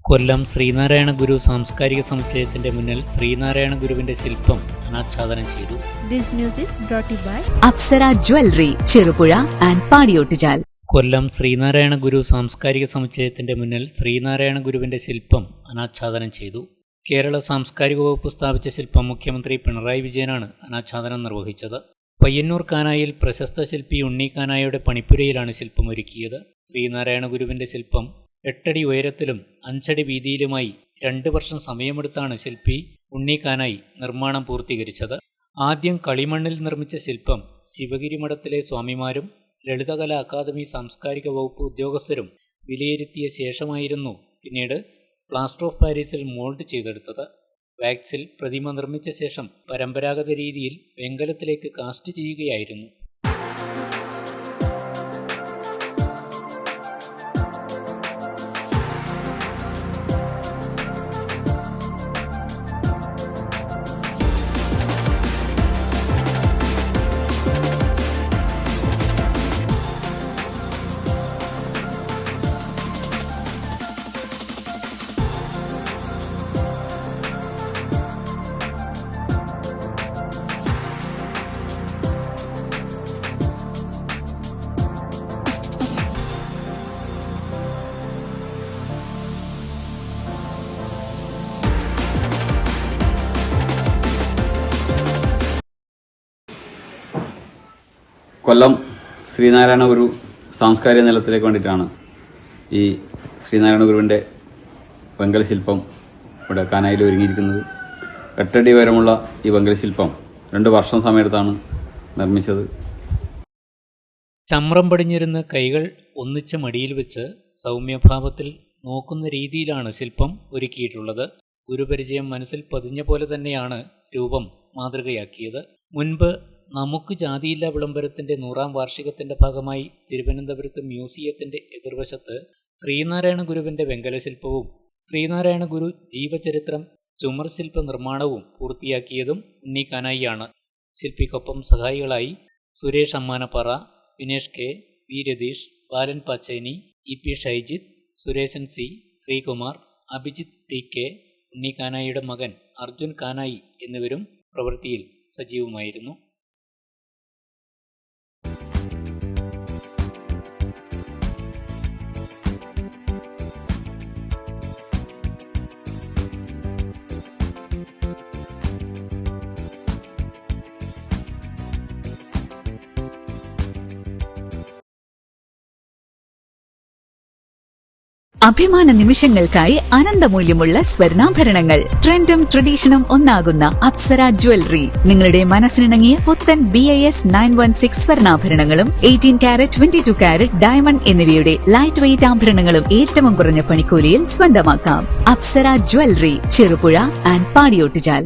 കൊല്ലം ശ്രീനാരായണ ഗുരു സാംസ്കാരിക സമുച്ചയത്തിന്റെ മുന്നിൽ ശ്രീനാരായണ ഗുരുവിന്റെ ശില്പം അനാച്ഛാദനം ചെയ്തു. This news is brought to you by Apsara jewellery, Cherupuzha and Padiyottuchal. Kollam Sreenarayana Guru സാംസ്കാരിക സമുച്ചയത്തിന്റെ മുന്നിൽ ശ്രീനാരായണ ഗുരുവിന്റെ ശില്പം അനാച്ഛാദനം ചെയ്തു. കേരള സാംസ്കാരിക വകുപ്പ് സ്ഥാപിച്ച ശില്പം മുഖ്യമന്ത്രി പിണറായി വിജയനാണ് അനാച്ഛാദനം നിർവഹിച്ചത്. പയ്യന്നൂർ കാനായിൽ പ്രശസ്ത ശില്പി ഉണ്ണി കാനായുടെ പണിപ്പുരയിലാണ് ശില്പമൊരുക്കിയത്. ശ്രീനാരായണ ഗുരുവിന്റെ ശില്പം 8 അടി ഉയരത്തിലും 5 അടി വീതിയിലുമായി 2 വർഷം സമയമെടുത്താണ് ശില്പി ഉണ്ണി കാനായി നിർമ്മാണം പൂർത്തീകരിച്ചത്. ആദ്യം കളിമണ്ണിൽ നിർമ്മിച്ച ശില്പം ശിവഗിരി മഠത്തിലെ സ്വാമിമാരും ലളിതകലാ അക്കാദമി സാംസ്കാരിക വകുപ്പ് ഉദ്യോഗസ്ഥരും വിലയിരുത്തിയ ശേഷമായിരുന്നു പിന്നീട് പ്ലാസ്റ്റർ ഓഫ് പാരീസിൽ മോൾഡ് ചെയ്തെടുത്തത്. വാക്സിൽ പ്രതിമ നിർമ്മിച്ച ശേഷം പരമ്പരാഗത രീതിയിൽ വെങ്കലത്തിലേക്ക് കാസ്റ്റ് ചെയ്യുകയായിരുന്നു. കൊല്ലം ശ്രീനാരായണ ഗുരു സാംസ്കാരിക നിലയത്തിലേക്ക് വേണ്ടിയിട്ടാണ് ഈ ശ്രീനാരായണ ഗുരുവിൻ്റെ വെങ്കല ശില്പം ഇവിടെ കാനായിൽ ഒരുങ്ങിയിരിക്കുന്നത്. 8 അടി ഉയരമുള്ള ഈ വെങ്കല ശില്പം 2 വർഷം സമയത്താണ് നിർമ്മിച്ചത്. ചമ്രം പടിഞ്ഞിരുന്ന് കൈകൾ ഒന്നിച്ച മടിയിൽ വെച്ച് സൗമ്യഭാവത്തിൽ നോക്കുന്ന രീതിയിലാണ് ശില്പം ഒരുക്കിയിട്ടുള്ളത്. ഗുരുപരിചയം മനസ്സിൽ പതിഞ്ഞ പോലെ തന്നെയാണ് രൂപം മാതൃകയാക്കിയത്. മുൻപ് നമുക്ക് ജാതിയില്ല വിളംബരത്തിന്റെ 100ാം വാർഷികത്തിന്റെ ഭാഗമായി തിരുവനന്തപുരത്ത് മ്യൂസിയത്തിന്റെ എതിർവശത്ത് ശ്രീനാരായണ ഗുരുവിന്റെ വെങ്കല ശില്പവും ശ്രീനാരായണ ഗുരു ജീവചരിത്രം ചുമർ ശില്പ നിർമ്മാണവും പൂർത്തിയാക്കിയതും ഉണ്ണി കാനായിയാണ്. ശില്പിക്കൊപ്പം സഹായികളായി Suresh Ammanappara, Vinesh K, V Ratheesh, Balan Pacheni, E P Shaijith, Suresan C, Sreekumar, Abhijith T K, Unni കാനായിയുടെ മകൻ അർജുൻ കാനായി എന്നിവരും പ്രവൃത്തിയിൽ സജീവമായിരുന്നു. അഭിമാന നിമിഷങ്ങൾക്കായി അനന്തമൂല്യമുള്ള സ്വർണ്ണാഭരണങ്ങൾ. ട്രെൻഡും ട്രഡീഷനും ഒന്നാകുന്ന അപ്സര ജ്വല്ലറി നിങ്ങളുടെ മനസ്സിനിണങ്ങിയ പുത്തൻ BIS 916 സ്വർണ്ണാഭരണങ്ങളും 18 കാരറ്റ് 22 കാരറ്റ് ഡയമണ്ട് എന്നിവയുടെ ലൈറ്റ് വെയ്റ്റ് ആഭരണങ്ങളും ഏറ്റവും കുറഞ്ഞ പണിക്കൂലിയിൽ സ്വന്തമാക്കാം. Apsara jewellery, Cherupuzha and Padiyottuchal.